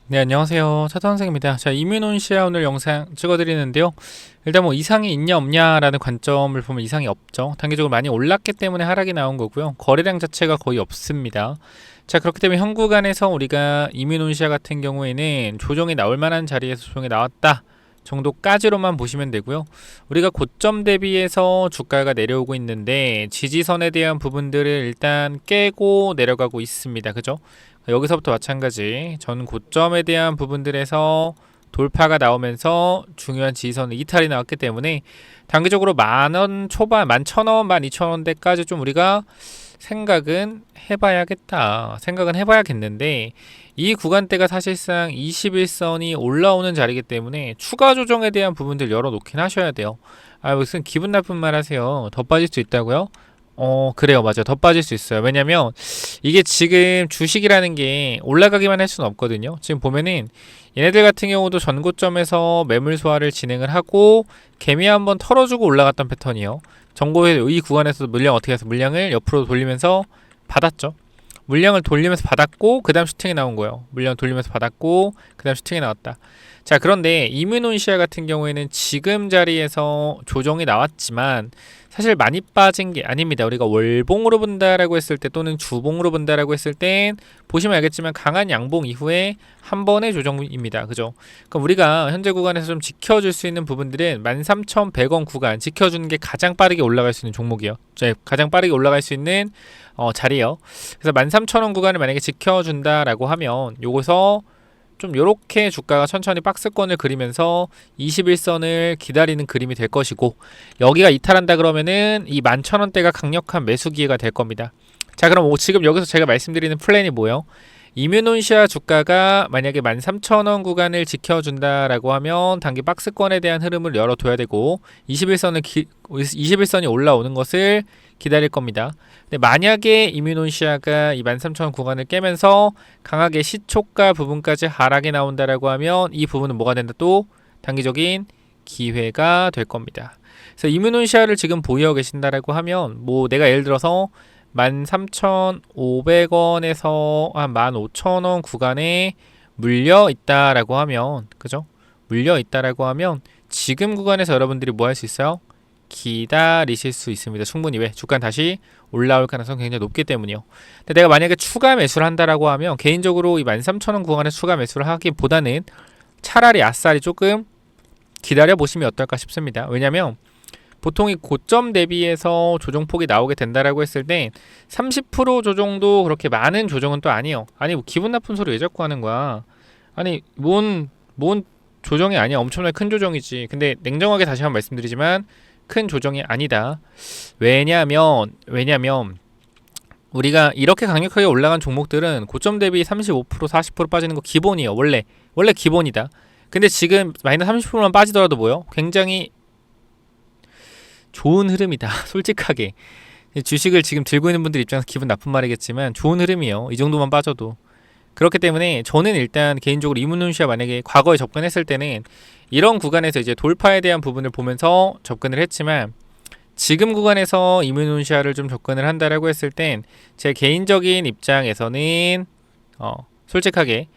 네, 안녕하세요. 차선생입니다. 자, 이뮤논시아 오늘 영상 찍어드리는데요. 일단 뭐 이상이 있냐 없냐라는 관점을 보면 이상이 없죠. 단기적으로 많이 올랐기 때문에 하락이 나온 거고요. 거래량 자체가 거의 없습니다. 자, 그렇기 때문에 현 구간에서 우리가 이뮤논시아 같은 경우에는 조정이 나올 만한 자리에서 조정이 나왔다 정도까지로만 보시면 되고요. 우리가 고점 대비해서 주가가 내려오고 있는데 지지선에 대한 부분들을 일단 깨고 내려가고 있습니다. 그죠? 여기서부터 마찬가지 전 고점에 대한 부분들에서 돌파가 나오면서 중요한 지지선 이탈이 나왔기 때문에 단기적으로 만원 초반, 11,000원, 12,000원대까지 좀 우리가 생각은 해봐야겠다. 생각은 해봐야겠는데 이 구간대가 사실상 21선이 올라오는 자리이기 때문에 추가 조정에 대한 부분들 열어놓긴 하셔야 돼요. 아, 무슨 기분 나쁜 말 하세요. 더 빠질 수 있다고요? 그래요. 맞아요. 더 빠질 수 있어요. 왜냐면 이게 지금 주식이라는 게 올라가기만 할 수는 없거든요. 지금 보면은 얘네들 같은 경우도 전고점에서 매물 소화를 진행을 하고 개미 한번 털어주고 올라갔던 패턴이요. 정고의 이 구간에서 물량 어떻게 해서 물량을 옆으로 돌리면서 받았죠. 물량을 돌리면서 받았고 그 다음 슈팅이 나온 거예요. 물량 돌리면서 받았고 그 다음 슈팅이 나왔다. 자, 그런데 이뮤논시아 같은 경우에는 지금 자리에서 조정이 나왔지만 사실 많이 빠진 게 아닙니다. 우리가 월봉으로 본다라고 했을 때 또는 주봉으로 본다라고 했을 땐 보시면 알겠지만 강한 양봉 이후에 한 번의 조정입니다. 그죠? 그럼 우리가 현재 구간에서 좀 지켜줄 수 있는 부분들은 13,100원 구간 지켜주는 게 가장 빠르게 올라갈 수 있는 종목이에요. 가장 빠르게 올라갈 수 있는 자리예요. 그래서 13,000원 구간을 만약에 지켜준다라고 하면 요거서 좀 요렇게 주가가 천천히 박스권을 그리면서 21선을 기다리는 그림이 될 것이고 여기가 이탈한다 그러면은 이 11,000원대가 강력한 매수 기회가 될 겁니다. 자, 그럼 지금 여기서 제가 말씀드리는 플랜이 뭐예요? 이뮤논시아 주가가 만약에 13,000원 구간을 지켜준다라고 하면 단기 박스권에 대한 흐름을 열어둬야 되고 21선이 올라오는 것을 기다릴 겁니다. 근데 만약에 이뮤논시아가 이 13,000원 구간을 깨면서 강하게 시초가 부분까지 하락이 나온다라고 하면 이 부분은 뭐가 된다? 또 단기적인 기회가 될 겁니다. 그래서 이뮤논시아를 지금 보유하고 계신다라고 하면 뭐 내가 예를 들어서 13,500원에서 한 15,000원 구간에 물려 있다라고 하면, 그죠? 물려 있다라고 하면 지금 구간에서 여러분들이 뭐 할 수 있어요? 기다리실 수 있습니다. 충분히. 왜? 주가 다시 올라올 가능성이 굉장히 높기 때문이요. 근데 내가 만약에 추가 매수를 한다라고 하면 개인적으로 이 13,000원 구간에 추가 매수를 하기보다는 차라리 아싸리 조금 기다려 보시면 어떨까 싶습니다. 왜냐면 보통 이 고점 대비해서 조정폭이 나오게 된다라고 했을 때 30% 조정도 그렇게 많은 조정은 또 아니에요. 아니 뭐 기분 나쁜 소리 왜 자꾸 하는 거야? 아니 뭔 조정이 아니야. 엄청나게 큰 조정이지. 근데 냉정하게 다시 한번 말씀드리지만 큰 조정이 아니다. 왜냐면 우리가 이렇게 강력하게 올라간 종목들은 고점 대비 35% 40% 빠지는 거 기본이에요. 원래 기본이다. 근데 지금 마이너스 30%만 빠지더라도 뭐요? 굉장히 좋은 흐름이다. 솔직하게 주식을 지금 들고 있는 분들 입장에서 기분 나쁜 말이겠지만 좋은 흐름이에요. 이 정도만 빠져도. 그렇기 때문에 저는 일단 개인적으로 이문훈씨와 만약에 과거에 접근했을 때는 이런 구간에서 이제 돌파에 대한 부분을 보면서 접근을 했지만 지금 구간에서 이문훈씨를 좀 접근을 한다라고 했을 땐 제 개인적인 입장에서는 솔직하게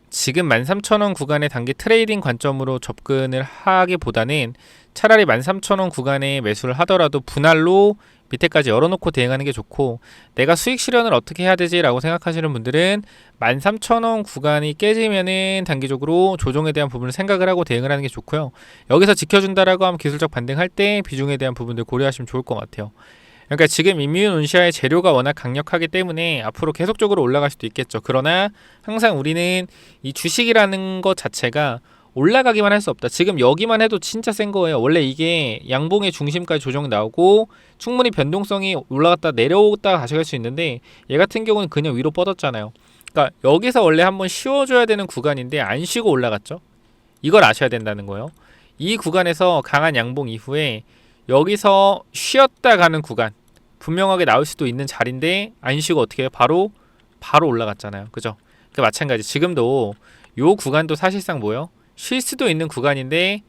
지금 13,000원 구간의 단기 트레이딩 관점으로 접근을 하기보다는 차라리 13,000원 구간에 매수를 하더라도 분할로 밑에까지 열어놓고 대응하는 게 좋고 내가 수익 실현을 어떻게 해야 되지? 라고 생각하시는 분들은 13,000원 구간이 깨지면은 단기적으로 조정에 대한 부분을 생각을 하고 대응을 하는 게 좋고요. 여기서 지켜준다라고 하면 기술적 반등할 때 비중에 대한 부분들 고려하시면 좋을 것 같아요. 그러니까 지금 이뮤논시아의 재료가 워낙 강력하기 때문에 앞으로 계속적으로 올라갈 수도 있겠죠. 그러나 항상 우리는 이 주식이라는 것 자체가 올라가기만 할 수 없다. 지금 여기만 해도 진짜 센 거예요. 원래 이게 양봉의 중심까지 조정 나오고 충분히 변동성이 올라갔다 내려오다 다시 갈 수 있는데 얘 같은 경우는 그냥 위로 뻗었잖아요. 그러니까 여기서 원래 한번 쉬어줘야 되는 구간인데 안 쉬고 올라갔죠. 이걸 아셔야 된다는 거예요. 이 구간에서 강한 양봉 이후에 여기서 쉬었다 가는 구간 분명하게 나올 수도 있는 자리인데 안 쉬고 어떻게 해요? 바로 올라갔잖아요. 그죠? 그 마찬가지 지금도 요 구간도 사실상 뭐예요? 쉴 수도 있는 구간인데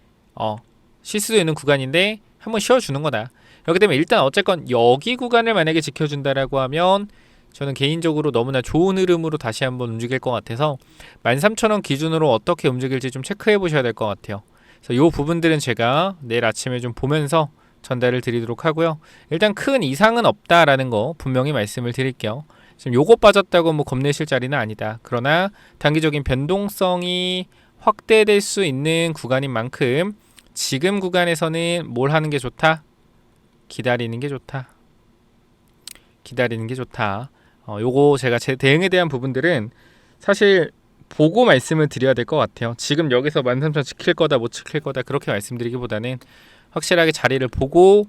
한번 쉬어주는 거다. 그렇기 때문에 일단 어쨌건 여기 구간을 만약에 지켜준다라고 하면 저는 개인적으로 너무나 좋은 흐름으로 다시 한번 움직일 것 같아서 13,000원 기준으로 어떻게 움직일지 좀 체크해 보셔야 될 것 같아요. 그래서 이 부분들은 제가 내일 아침에 좀 보면서 전달을 드리도록 하고요. 일단 큰 이상은 없다라는 거 분명히 말씀을 드릴게요. 지금 요거 빠졌다고 뭐 겁내실 자리는 아니다. 그러나 단기적인 변동성이 확대될 수 있는 구간인 만큼 지금 구간에서는 뭘 하는 게 좋다? 기다리는 게 좋다. 기다리는 게 좋다. 요거 제가 제 대응에 대한 부분들은 사실 보고 말씀을 드려야 될 것 같아요. 지금 여기서 13,000 지킬 거다 못 지킬 거다 그렇게 말씀드리기보다는 확실하게 자리를 보고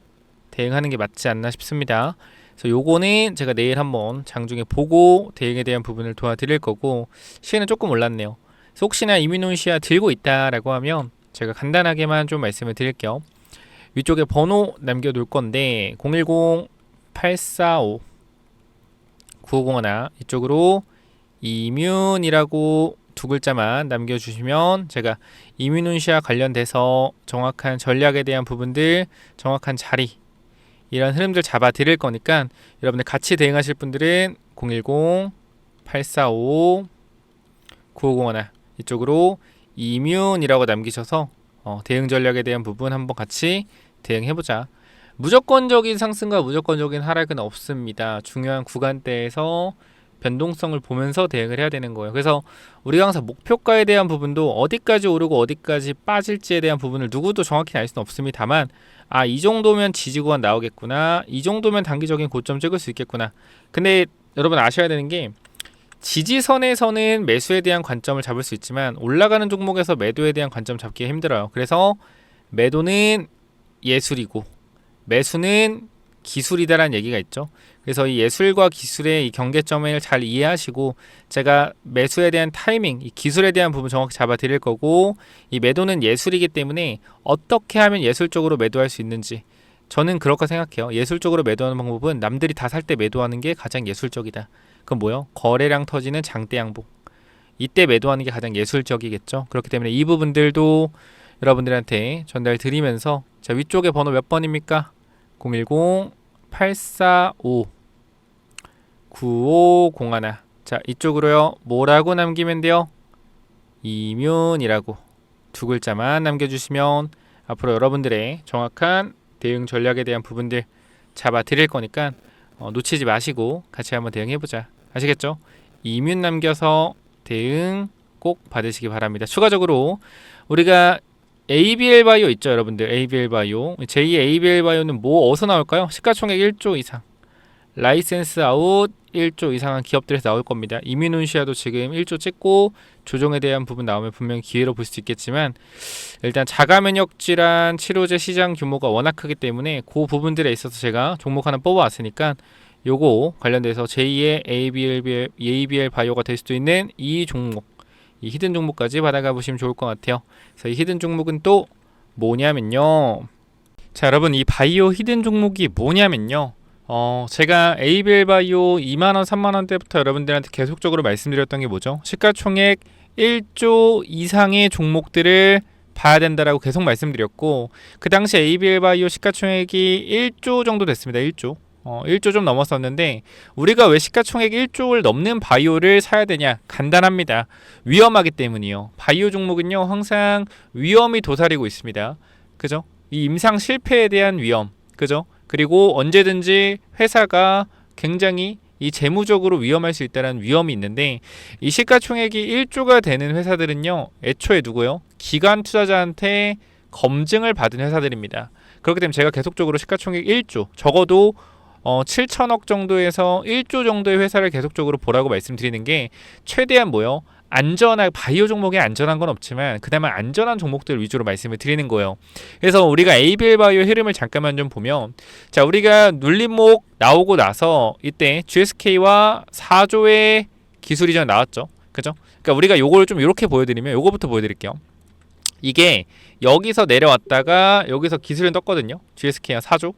대응하는 게 맞지 않나 싶습니다. 그래서 요거는 제가 내일 한번 장중에 보고 대응에 대한 부분을 도와드릴 거고, 시에는 조금 올랐네요. 그래서 혹시나 이민훈시아 들고 있다라고 하면 제가 간단하게만 좀 말씀을 드릴게요. 위쪽에 번호 남겨둘 건데 010-845-9501 이쪽으로 이뮨이라고 두 글자만 남겨주시면 제가 이민훈시아 관련돼서 정확한 전략에 대한 부분들, 정확한 자리 이런 흐름들 잡아 드릴 거니까 여러분들 같이 대응하실 분들은 010-845-9501 이쪽으로 이뮨이라고 남기셔서 대응 전략에 대한 부분 한번 같이 대응해보자. 무조건적인 상승과 무조건적인 하락은 없습니다. 중요한 구간대에서 변동성을 보면서 대응을 해야 되는 거예요. 그래서 우리가 항상 목표가에 대한 부분도 어디까지 오르고 어디까지 빠질지에 대한 부분을 누구도 정확히 알 수는 없습니다만, 이 정도면 지지구간 나오겠구나, 이 정도면 단기적인 고점 찍을 수 있겠구나. 근데 여러분 아셔야 되는 게, 지지선에서는 매수에 대한 관점을 잡을 수 있지만 올라가는 종목에서 매도에 대한 관점 잡기가 힘들어요. 그래서 매도는 예술이고 매수는 기술이다라는 얘기가 있죠. 그래서 이 예술과 기술의 이 경계점을 잘 이해하시고, 제가 매수에 대한 타이밍, 이 기술에 대한 부분 정확히 잡아 드릴 거고, 이 매도는 예술이기 때문에 어떻게 하면 예술적으로 매도할 수 있는지 저는 그렇게 생각해요. 예술적으로 매도하는 방법은 남들이 다 살 때 매도하는 게 가장 예술적이다. 그건 뭐요? 거래량 터지는 장대 양봉, 이때 매도하는 게 가장 예술적이겠죠. 그렇기 때문에 이 부분들도 여러분들한테 전달 드리면서, 자, 위쪽에 번호 몇 번입니까? 010-845-9501. 자, 이쪽으로요 뭐라고 남기면 돼요? 이뮨이라고 두 글자만 남겨주시면 앞으로 여러분들의 정확한 대응 전략에 대한 부분들 잡아 드릴 거니까 놓치지 마시고 같이 한번 대응해보자. 아시겠죠? 이뮨 남겨서 대응 꼭 받으시기 바랍니다. 추가적으로 우리가 ABL 바이오 있죠, 여러분들. ABL 바이오, 제2의 ABL 바이오는 뭐 어디서 나올까요? 시가총액 1조 이상, 라이센스 아웃 1조 이상한 기업들에서 나올 겁니다. 이뮨시아도 지금 1조 찍고 조정에 대한 부분 나오면 분명히 기회로 볼 수 있겠지만, 일단 자가 면역 질환 치료제 시장 규모가 워낙 크기 때문에 그 부분들에 있어서 제가 종목 하나 뽑아왔으니까 요거 관련돼서 제2의 ABL 바이오가 될 수도 있는 이 종목, 이 히든 종목까지 받아가 보시면 좋을 것 같아요. 그래서 이 히든 종목은 또 뭐냐면요, 자 여러분, 이 바이오 히든 종목이 뭐냐면요, 제가 ABL 바이오 2만원 3만원대부터 여러분들한테 계속적으로 말씀드렸던 게 뭐죠? 시가총액 1조 이상의 종목들을 봐야 된다라고 계속 말씀드렸고, 그 당시 ABL 바이오 시가총액이 1조 정도 됐습니다. 1조 1조 좀 넘었었는데, 우리가 왜 시가총액 1조를 넘는 바이오를 사야 되냐? 간단합니다. 위험하기 때문이요. 바이오 종목은요 항상 위험이 도사리고 있습니다. 그죠? 이 임상 실패에 대한 위험, 그죠? 그리고 언제든지 회사가 굉장히 이 재무적으로 위험할 수 있다는 위험이 있는데, 이 시가총액이 1조가 되는 회사들은요 애초에 누구요? 기관 투자자한테 검증을 받은 회사들입니다. 그렇기 때문에 제가 계속적으로 시가총액 1조, 적어도 7천억 정도에서 1조 정도의 회사를 계속적으로 보라고 말씀드리는 게, 최대한 뭐요? 안전한, 바이오 종목에 안전한 건 없지만 그나마 안전한 종목들 위주로 말씀을 드리는 거예요. 그래서 우리가 ABL 바이오 흐름을 잠깐만 좀 보면, 자 우리가 눌림목 나오고 나서 이때 GSK와 4조의 기술 이전 나왔죠. 그죠? 그러니까 우리가 요걸 좀 이렇게 보여드리면, 요거부터 보여드릴게요. 이게 여기서 내려왔다가 여기서 기술을 떴거든요. GSK가 4조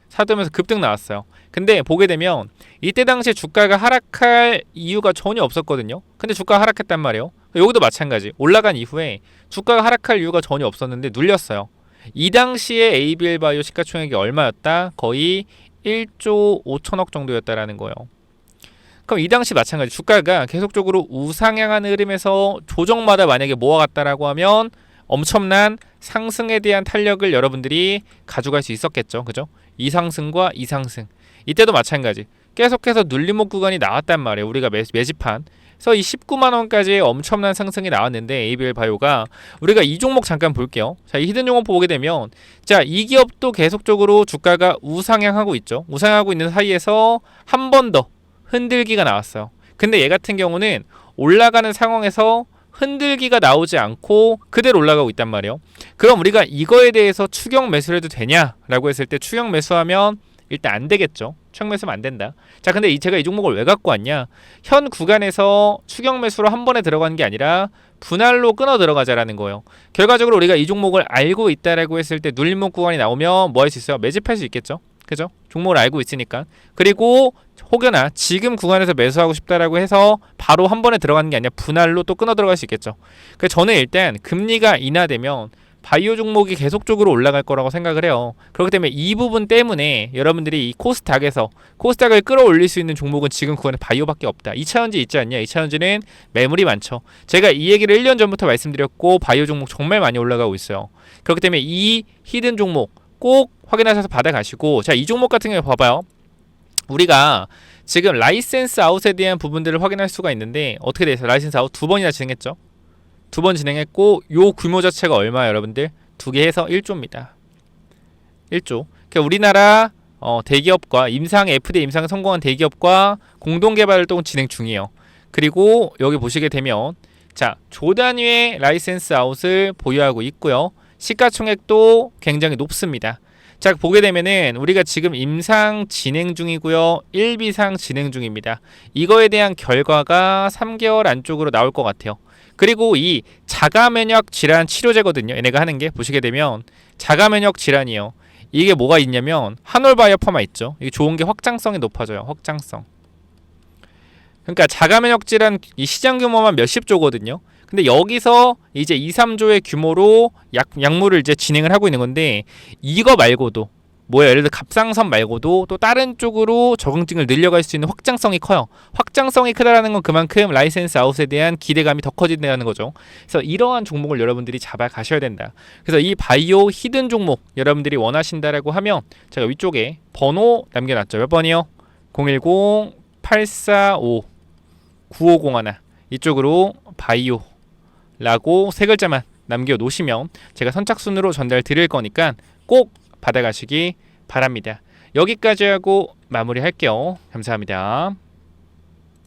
사두면서 급등 나왔어요. 근데 보게 되면 이때 당시에 주가가 하락할 이유가 전혀 없었거든요. 근데 주가가 하락했단 말이에요. 여기도 마찬가지. 올라간 이후에 주가가 하락할 이유가 전혀 없었는데 눌렸어요. 이 당시에 ABL 바이오 시가총액이 얼마였다? 거의 1조 5천억 정도였다라는 거예요. 그럼 이 당시 마찬가지 주가가 계속적으로 우상향하는 흐름에서 조정마다 만약에 모아갔다라고 하면 엄청난 상승에 대한 탄력을 여러분들이 가져갈 수 있었겠죠. 그죠? 이상승과 이상승. 이때도 마찬가지. 계속해서 눌림목 구간이 나왔단 말이에요. 우리가 매집한. 그래서 이 19만 원까지의 엄청난 상승이 나왔는데 ABL 바이오가 우리가 이 종목 잠깐 볼게요. 자, 이 히든 종목 보게 되면 자, 이 기업도 계속적으로 주가가 우상향하고 있죠. 우상향하고 있는 사이에서 한 번 더 흔들기가 나왔어요. 근데 얘 같은 경우는 올라가는 상황에서 흔들기가 나오지 않고 그대로 올라가고 있단 말이에요. 그럼 우리가 이거에 대해서 추격 매수를 해도 되냐라고 했을 때 추격 매수하면 일단 안 되겠죠. 추격 매수하면 안 된다. 자, 근데 제가 이 종목을 왜 갖고 왔냐? 현 구간에서 추격 매수로 한 번에 들어가는 게 아니라 분할로 끊어 들어가자라는 거예요. 결과적으로 우리가 이 종목을 알고 있다라고 했을 때 눌림목 구간이 나오면 뭐 할 수 있어요? 매집할 수 있겠죠. 그죠? 종목을 알고 있으니까. 그리고 혹여나 지금 구간에서 매수하고 싶다라고 해서 바로 한 번에 들어가는 게 아니라 분할로 또 끊어 들어갈 수 있겠죠. 그래서 저는 일단 금리가 인하되면 바이오 종목이 계속적으로 올라갈 거라고 생각을 해요. 그렇기 때문에 이 부분 때문에 여러분들이 이 코스닥에서 코스닥을 끌어올릴 수 있는 종목은 지금 구간에 바이오밖에 없다. 2차전지 있지 않냐? 2차전지는 매물이 많죠. 제가 이 얘기를 1년 전부터 말씀드렸고 바이오 종목 정말 많이 올라가고 있어요. 그렇기 때문에 이 히든 종목 꼭 확인하셔서 받아가시고, 자, 이 종목 같은 경우에 봐봐요. 우리가 지금 라이센스 아웃에 대한 부분들을 확인할 수가 있는데 어떻게 돼 있어요? 라이센스 아웃 2번이나 진행했죠. 2번 진행했고 요 규모 자체가 얼마예요, 여러분들? 2개 해서 1조입니다. 1조. 그러니까 우리나라 대기업과 FDA 임상 성공한 대기업과 공동 개발 활동 진행 중이에요. 그리고 여기 보시게 되면 자, 조 단위의 라이센스 아웃을 보유하고 있고요. 시가총액도 굉장히 높습니다. 자, 보게 되면은 우리가 지금 임상 진행 중이고요. 1비상 진행 중입니다. 이거에 대한 결과가 3개월 안쪽으로 나올 것 같아요. 그리고 이 자가면역 질환 치료제거든요. 얘네가 하는 게 보시게 되면 자가면역 질환이에요. 이게 뭐가 있냐면 한올바이오파마 있죠. 이게 좋은 게 확장성이 높아져요. 확장성. 그러니까 자가면역 질환 이 시장 규모만 몇십 조거든요. 근데 여기서 이제 2, 3조의 규모로 약물을 이제 진행을 하고 있는 건데 이거 말고도 예를 들어 갑상선 말고도 또 다른 쪽으로 적응증을 늘려갈 수 있는 확장성이 커요. 확장성이 크다라는 건 그만큼 라이센스 아웃에 대한 기대감이 더 커진다는 거죠. 그래서 이러한 종목을 여러분들이 잡아 가셔야 된다. 그래서 이 바이오 히든 종목 여러분들이 원하신다라고 하면 제가 위쪽에 번호 남겨놨죠. 몇 번이요? 010-845-9501 이쪽으로 바이오 라고 세 글자만 남겨놓으시면 제가 선착순으로 전달 드릴 거니까 꼭 받아가시기 바랍니다. 여기까지 하고 마무리할게요. 감사합니다.